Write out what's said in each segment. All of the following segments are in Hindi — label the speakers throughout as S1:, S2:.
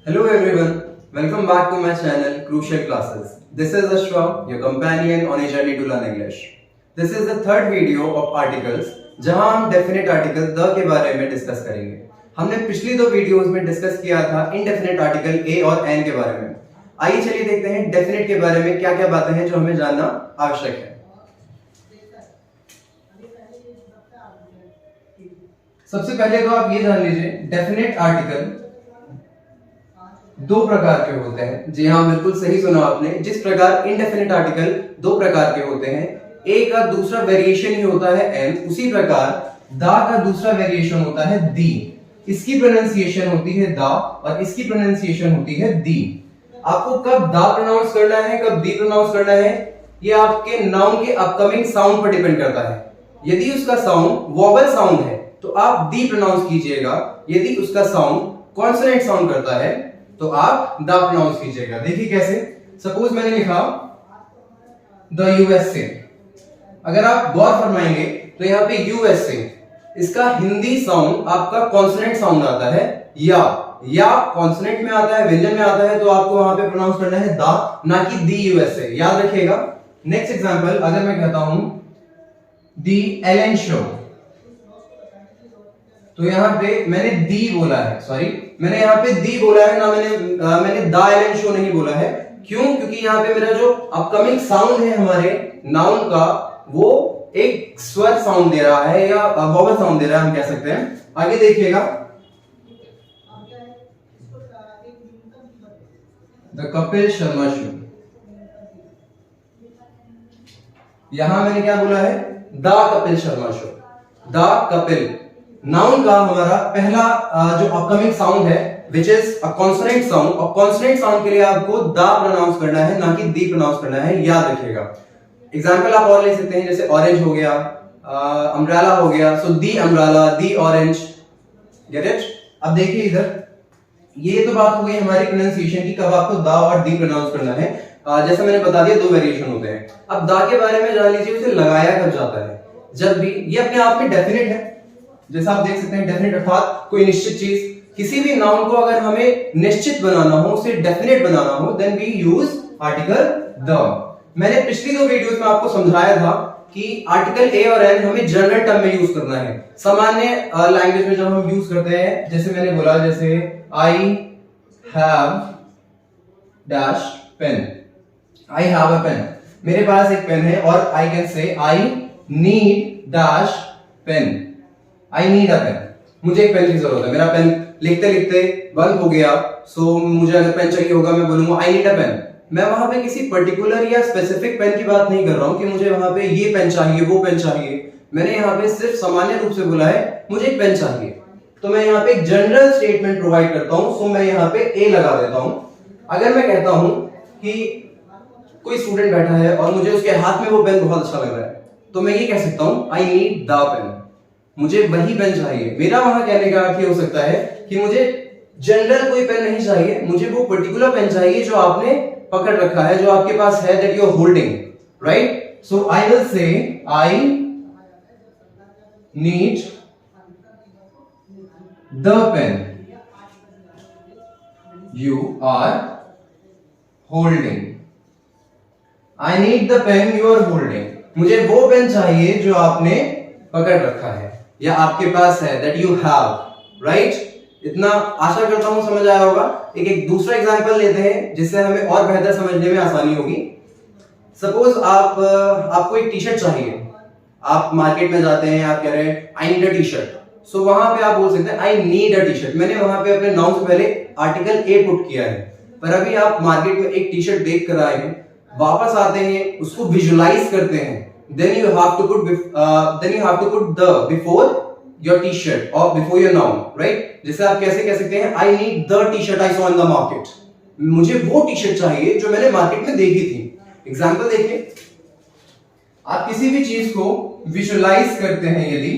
S1: Hello everyone, welcome back to my channel Crucial Classes. This is Ashwa, your companion on a journey to learn English. This is the third video of articles जहां हम definite article the के बारे में डिस्कस करेंगे. हमने पिछली दो वीडियोस में डिस्कस किया था indefinite article a और n के बारे में. आइए चलिए देखते हैं definite के बारे में क्या-क्या बातें हैं जो हमें जानना आवश्यक है. सबसे पहले तो आप ये जान लीजिए डेफिनेट आर्टिकल दो प्रकार के होते हैं. जी हाँ, बिल्कुल सही सुना आपने. जिस प्रकार इनडेफिनेट आर्टिकल दो प्रकार के होते हैं, ए का दूसरा वेरिएशन ही होता है एन, उसी प्रकार दा का दूसरा वेरिएशन होता है दी. इसकी प्रोनाउंसिएशन होती है दा और इसकी प्रोनाउंसिएशन होती है दी. आपको कब दा प्रोनाउंस करना है, कब दी प्रोनाउंस करना है, ये आपके नाउन के अपकमिंग साउंड पर डिपेंड करता है. यदि उसका साउंड वोवेल साउंड है तो आप दी प्रोनाउंस कीजिएगा. यदि उसका साउंड कॉन्सोनेंट साउंड करता है तो आप दा प्रोनाउंस कीजिएगा. देखिए कैसे. सपोज मैंने लिखा द यूएसए. अगर आप गौर फरमाएंगे तो यहाँ पे यूएसए, इसका हिंदी साउंड आपका कॉन्सोनेंट साउंड आता है या कॉन्सोनेंट में आता है, व्यंजन में आता है, तो आपको वहां पे प्रोनाउंस करना है दा, ना कि दी यूएसए. याद रखिएगा. नेक्स्ट एग्जांपल, अगर मैं कहता हूं दी एलन शो, तो यहाँ पे मैंने दी बोला है, सॉरी मैंने यहाँ पे दी बोला है ना, मैंने दा एलन शो नहीं बोला है. क्यों? क्योंकि यहाँ पे मेरा जो अपकमिंग साउंड है हमारे नाउन का, वो एक स्वर साउंड दे रहा है या वोवेल साउंड दे रहा है, हम कह सकते हैं. आगे देखिएगा, द कपिल शर्मा शो. यहां मैंने क्या बोला है? The Kapil Sharma show. The Kapil noun का हमारा पहला जो अपकमिंग साउंड है which is a consonant sound, और कॉन्सोनेंट साउंड के लिए आपको दा प्रोनाउंस करना है, ना कि दी प्रोनाउंस करना है. याद रखिएगा. एग्जांपल आप और ले सकते हैं, जैसे ऑरेंज हो गया, अम्ब्रेला हो गया, so the umbrella, the orange. Get it? अब देखिए इधर, ये तो बात हो गई हमारी प्रोनाउंसिएशन की, कब आपको दा और दी प्रोनाउंस करना है. जैसा मैंने बता दिया, दो वेरिएशन होते हैं. अब दा के बारे में जान लीजिए, उसे लगाया कब जाता है? जब भी ये अपने आप में डेफिनेट है. जैसा आप देख सकते हैं, डेफिनेट अर्थात कोई निश्चित चीज. किसी भी नाउन को अगर हमें निश्चित बनाना हो, उसे डेफिनेट बनाना हो, then we use article the. मैंने पिछली दो वीडियोस में आपको समझाया था कि आर्टिकल ए और एन हमें जनरल टर्म में यूज करना है. सामान्य लैंग्वेज में जब हम यूज करते हैं, जैसे मैंने बोला, जैसे I have dash pen. I have a pen, मेरे पास एक पेन है. और I can say I need dash pen. I need a pen, मुझे एक पेन की जरूरत है. मेरा पेन लिखते लिखते बंद हो गया, सो मुझे अगर पेन चाहिए होगा, मैं बोलूंगा आई नीड अ पेन. मैं वहां पे किसी पर्टिकुलर या स्पेसिफिक पेन की बात नहीं कर रहा हूं कि मुझे वहां पे ये पेन चाहिए, वो पेन चाहिए. मैंने यहाँ पे सिर्फ सामान्य रूप से बोला है मुझे एक पेन चाहिए, तो मैं यहाँ पे एक जनरल स्टेटमेंट प्रोवाइड करता हूं. सो मैं यहाँ पे ए लगा देता हूं. अगर मैं कहता हूं कि कोई स्टूडेंट बैठा है और मुझे उसके हाथ में वो पेन बहुत अच्छा लग रहा है, तो मैं ये कह सकता हूं आई नीड द पेन, मुझे वही पेन चाहिए. मेरा वहां कहने का अर्थ ये हो सकता है कि मुझे जनरल कोई पेन नहीं चाहिए, मुझे वो पर्टिकुलर पेन चाहिए जो आपने पकड़ रखा है, जो आपके पास है, that you are holding, right. So I will say I need the pen you are holding. I need the pen you are holding, मुझे वो पेन चाहिए जो आपने पकड़ रखा है या आपके पास है, that you have, right? इतना आशा करता हूं समझ आया होगा. एक दूसरा एग्जांपल लेते हैं जिससे हमें और बेहतर समझने में आसानी होगी. सपोज आपको एक टी शर्ट चाहिए. आप मार्केट में जाते हैं, आप कह रहे हैं I need a T shirt. So वहां पे आप बोल सकते हैं I need a T shirt. मैंने वहां पे अपने नाउन से पहले आर्टिकल ए पुट किया है. पर अभी आप मार्केट में एक टी शर्ट देख कर आए हैं, वापस आते हैं, उसको विजुअलाइज करते हैं, then you have to put the before your t-shirt or before your noun, right? जैसे आप कैसे कह सकते हैं I need the t-shirt I saw in the market. मुझे वो टी शर्ट चाहिए जो मैंने मार्केट में देखी थी. एग्जांपल देखिए, आप किसी भी चीज को विजुअलाइज करते हैं, यदि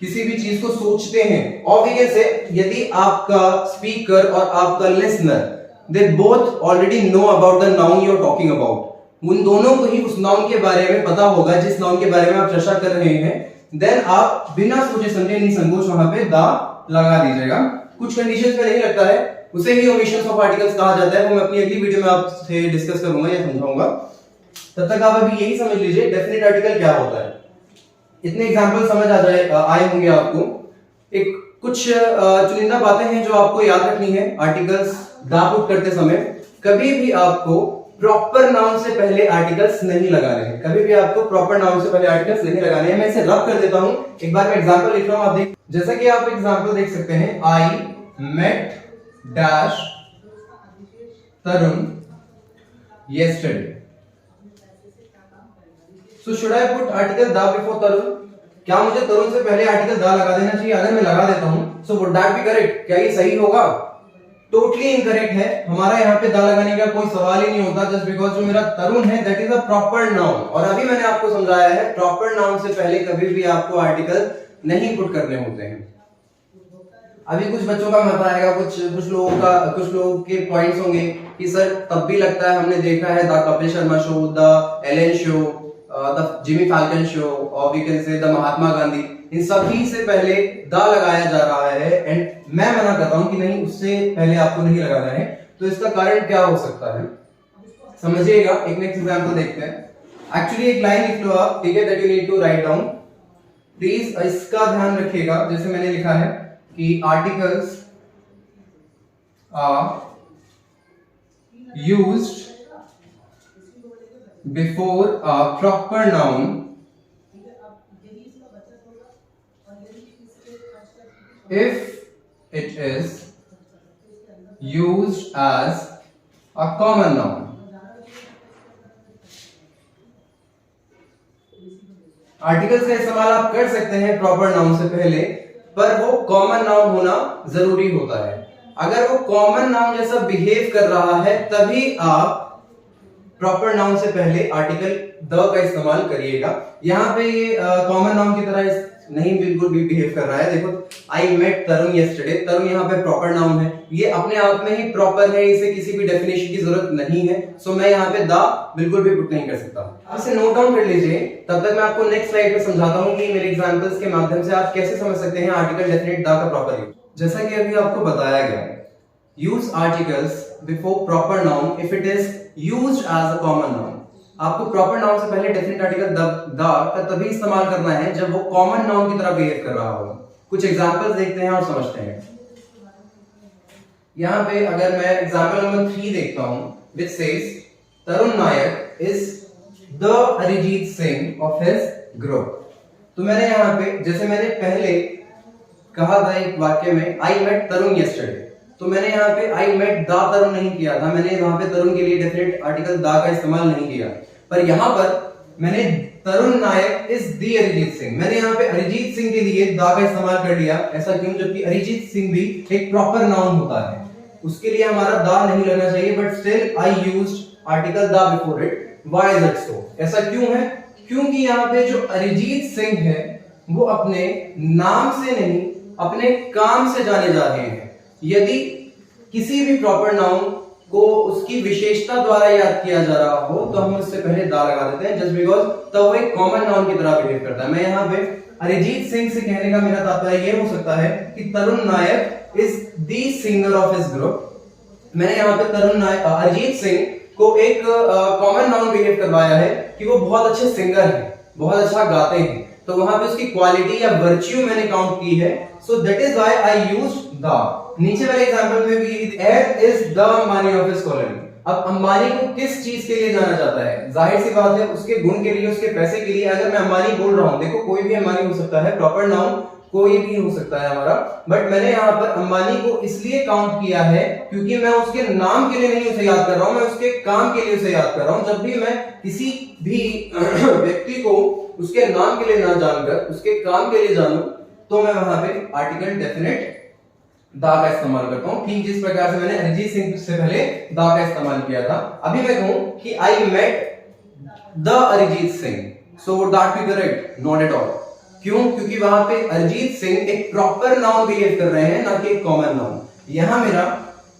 S1: किसी भी चीज को सोचते हैं, और वी कैन से यदि आपका स्पीकर और आपका listener they both already know about the noun you are talking about, उन दोनों को ही उस नाउन के बारे में पता होगा जिस नाउन के बारे में आप चर्चा कर रहे हैं. देन आप बिना सोचे समझे निसंकोच वहां पे दा लगा दीजिएगा. कुछ कंडीशंस में नहीं लगता है, उसे ही ओमिशंस ऑफ आर्टिकल्स कहा जाता है। वो मैं अपनी अगली वीडियो में आपसे डिस्कस करूंगा या समझाऊंगा। तब तक आप अभी यही समझ लीजिए डेफिनेट आर्टिकल क्या होता है। इतने एग्जांपल समझ आए होंगे आपको। एक कुछ चुनिंदा बातें हैं जो आपको याद रखनी है आर्टिकल्स दा पुट करते समय। कभी भी आपको प्रॉपर नाउन से पहले आर्टिकल्स नहीं लगाने हैं। कभी भी आपको प्रॉपर नाउन से पहले आर्टिकल्स नहीं लगाने हैं। मैं इसे रब कर देता हूं। एक बार मैं एग्जांपल लिख रहा हूं, आप देख। जैसा कि आप एग्जांपल देख सकते हैं, I met dash Tarun yesterday. So should I put article da before tarun? क्या मुझे तरुण से पहले आर्टिकल दा लगा देना चाहिए? अगर मैं लगा देता हूं, so would that be correct? क्या ये सही होगा? टोटली इनकरेक्ट है। हमारा यहाँ पे दा लगाने का कोई सवाल ही नहीं होता, जस्ट बिकॉज जो मेरा तरुण है that is a proper noun. और अभी मैंने आपको समझाया है प्रॉपर नाउन से पहले कभी भी आपको आर्टिकल नहीं पुट करने होते हैं। अभी कुछ बच्चों का मत आएगा, कुछ लोगों के पॉइंट्स होंगे कि सर तब भी लगता है, हमने देखा है the Kapil Sharma show, the Ellen show, the Jimmy Fallon show और we can say the Mahatma Gandhi, इन सभी से पहले दा लगाया जा रहा है। एंड मैं मना करता हूं कि नहीं, उससे पहले आपको नहीं लगाना है। तो इसका कारण क्या हो सकता है समझिएगा। एक नेक्स्ट एग्जांपल देखते हैं। एक्चुअली एक लाइन लिख लो आप, ठीक है, that you need to write down please. इसका ध्यान रखिएगा, जैसे मैंने लिखा है कि articles are used before a proper noun if it is used as a common noun. Articles का इस्तेमाल आप कर सकते हैं प्रॉपर नाउन से पहले, पर वो कॉमन नाउन होना जरूरी होता है। अगर वो कॉमन नाउन जैसा बिहेव कर रहा है तभी आप प्रॉपर नाउन से पहले आर्टिकल द का इस्तेमाल करिएगा। यहाँ पे ये कॉमन नाउन की तरह नहीं बिल्कुल भी बिहेव कर रहा है। देखो, आई मेट तरुण यस्टरडे, तरुण यहाँ पे प्रॉपर नाउन है, ये अपने आप में ही प्रॉपर है, इसे किसी भी डेफिनेशन की जरूरत नहीं है। सो मैं यहाँ पे दा बिल्कुल भी पुट नहीं कर सकता। इसे नोट डाउन कर लीजिए, तब तक मैं आपको नेक्स्ट स्लाइड पे समझाता हूँ कि मेरे एग्जांपल्स के माध्यम से आप कैसे समझ सकते हैं आर्टिकल डेफिनेट दा का प्रॉपर यूज। जैसा कि अभी आपको बताया गया, use articles before proper noun if it is used as a common noun. आपको प्रॉपर नाउन से पहले डेफिनेट आर्टिकल दा का तभी इस्तेमाल करना है जब वो कॉमन नाउन की तरह बिहेव कर रहा हो। कुछ एग्जांपल्स देखते हैं और समझते हैं। यहाँ पे अगर मैं एग्जांपल नंबर 3 देखता हूं, which says Tarun Nayak is the Arijit Singh of his group। तो मैंने यहाँ पे, जैसे मैंने पहले कहा था एक वाक्य में, I met तरुण yesterday, तो मैंने यहाँ पे I met दा तरुण नहीं किया था। मैंने वहां पे तरुण के लिए डेफिनेट आर्टिकल दा का इस्तेमाल नहीं किया, पर यहाँ पर मैंने तरुण नायक इज दी अरिजीत सिंह, मैंने यहाँ पे अरिजीत सिंह के लिए दा का इस्तेमाल कर लिया। ऐसा क्यों? जबकि अरिजीत सिंह भी एक प्रॉपर नाउन होता है, उसके लिए हमारा दा नहीं लगना चाहिए, but still I used article the before it. Why is it so? ऐसा क्यों है? क्योंकि यहाँ पे जो अरिजीत सिंह है वो अपने नाम से नहीं, अपने काम से जाने जा रहे हैं। यदि किसी भी प्रॉपर नाउन को उसकी विशेषता द्वारा याद किया जा रहा हो तो हम उससे पहले दा लगा देते हैं, जस्ट बिकॉज तब वो एक कॉमन नाउन की तरह बिहेव करता है। मैं यहाँ पे अरिजीत सिंह से कहने का मेरा तात्पर्य ये हो सकता है कि Tarun Nayak is the singer of his group. मैंने यहाँ पे अरिजीत सिंह को एक कॉमन नाउन बिहेव करवाया है कि वो बहुत अच्छे सिंगर हैं, बहुत अच्छा गाते हैं, तो वहां पे उसकी क्वालिटी या वर्च्यू मैंने काउंट की है। So that is why I used the. नीचे वाले एग्जांपल में भी Ed is the Ambani of his colony. अब अंबानी को किस चीज के लिए जाना जाता है? जाहिर सी बात है उसके गुण के लिए, उसके पैसे के लिए। अगर मैं अंबानी बोल रहा हूं, देखो कोई भी अंबानी हो सकता है, प्रॉपर नाउन कोई भी हो सकता है हमारा, बट मैंने यहाँ पर अंबानी को इसलिए काउंट किया है क्योंकि मैं उसके नाम के लिए नहीं उसे याद कर रहा हूं, मैं उसके काम के लिए उसे याद कर रहा हूं। जब भी मैं किसी भी व्यक्ति को उसके नाम के लिए ना जानकर उसके काम के लिए जानूं, तो मैं वहां पे आर्टिकल डेफिनेट दा का इस्तेमाल करता हूं। ठीक जिस प्रकार से मैंने अरिजीत सिंह से पहले दा का इस्तेमाल किया था। अभी मैं कहूं कि I met the Arijit Singh, so would that be correct? Not at all. क्यों? क्योंकि वहां पे अरिजीत सिंह एक प्रॉपर नाउन बिहेव कर रहे हैं, ना कि एक कॉमन नाउन। यहां मेरा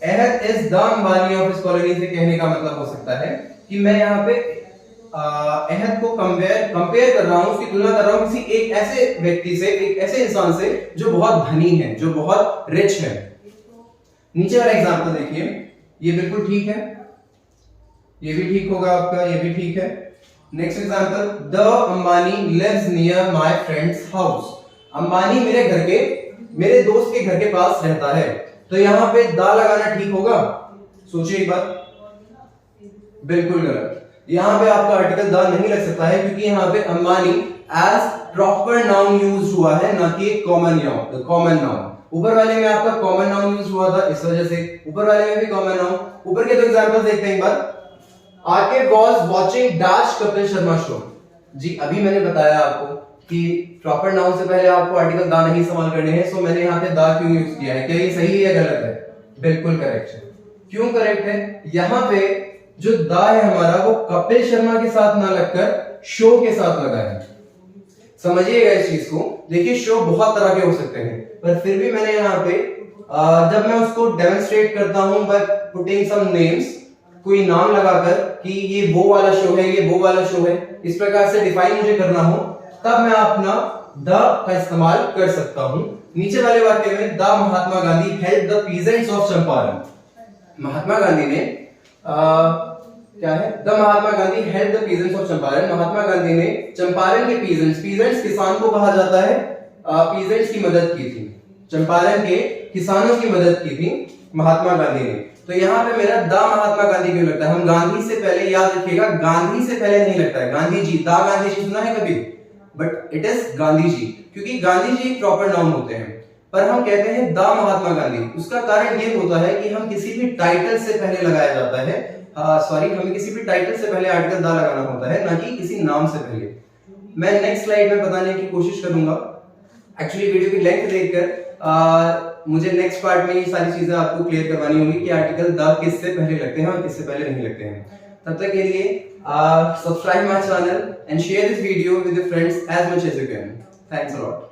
S1: Ahad is the Ambani of his colony से कहने का मतलब हो सकता है कि मैं यहाँ पे अहद को कंपेयर कर रहा हूं, उसकी तुलना कर रहा हूं किसी एक ऐसे व्यक्ति से, एक ऐसे इंसान से जो बहुत धनी है, जो बहुत रिच है। नीचे वाला एग्जांपल देखिए, ये बिल्कुल ठीक है, ये भी ठीक होगा आपका, ये भी ठीक है। Next example, the Ambani lives near my friend's house. Ambani मेरे दोस्त के घर के पास रहता है। तो यहां पे दा लगाना ठीक होगा? सोचिए एक बार। बिल्कुल गलत। यहां पे आपका आर्टिकल दा नहीं लग सकता है, क्योंकि यहां पे Ambani as proper noun use हुआ है, ना कि कॉमन नाउन। ऊपर वाले में आपका कॉमन नाउन यूज हुआ था, इस वजह से ऊपर वाले में भी कॉमन नाउन। ऊपर के दो एग्जांपल देखते हैं एक बार। आके was watching dash Kapil Sharma show. जी अभी मैंने बताया आपको कि प्रॉपर नाउन से पहले आपको आर्टिकल दा नहीं इस्तेमाल करने हैं, सो मैंने यहाँ पे दा क्यों यूज किया है? क्या ये सही है या गलत है? बिल्कुल करेक्ट है। क्यों करेक्ट है? यहाँ पे जो दा है हमारा वो कपिल शर्मा के साथ ना लगकर शो के साथ लगा है। समझिएगा इस चीज को। देखिए शो बहुत तरह के हो सकते हैं, पर फिर भी मैंने यहाँ पे जब मैं उसको डेमोन्स्ट्रेट करता हूं बाय पुटिंग सम नेम्स, कोई नाम लगाकर कि ये वो वाला शो है, ये वो वाला शो है, इस प्रकार से डिफाइन मुझे करना हो, तब मैं अपना द का इस्तेमाल कर सकता हूं। नीचे वाले वाक्य में the Mahatma Gandhi help the peasants of Champaran. Mahatma Gandhi ने क्या है? The Mahatma Gandhi help the peasants of Champaran. Mahatma Gandhi ने चंपारण के पीजेंट्स किसान को कहा जाता है, पीजेंट्स की मदद की थी। चंपारण के किसानों की मदद की थी महात्मा गांधी ने। तो यहाँ पे मेरा द महात्मा गांधी क्यों लगता है? हम गांधी से पहले, याद रखिएगा, गांधी से पहले नहीं लगता है। गांधी जी, दा गांधी जी सुना है कभी? But it is Gandhi ji, क्योंकि गांधी जी प्रॉपर नाउन होते हैं, पर हम कहते हैं द महात्मा गांधी। उसका कारण ये होता है कि हम किसी भी टाइटल से पहले लगाया जाता है, हमें किसी भी टाइटल से पहले आर्टिकल दा लगाना होता है, ना कि किसी नाम से पहले। मैं नेक्स्ट स्लाइड में बताने की कोशिश करूंगा। एक्चुअली वीडियो की लेंथ देखकर मुझे नेक्स्ट पार्ट में ये सारी चीजें आपको क्लियर करवानी होगी कि आर्टिकल द किससे पहले लगते हैं और किससे पहले नहीं लगते हैं। तब तक के लिए subscribe my channel and share this video with your friends as much as you can. Thanks a lot.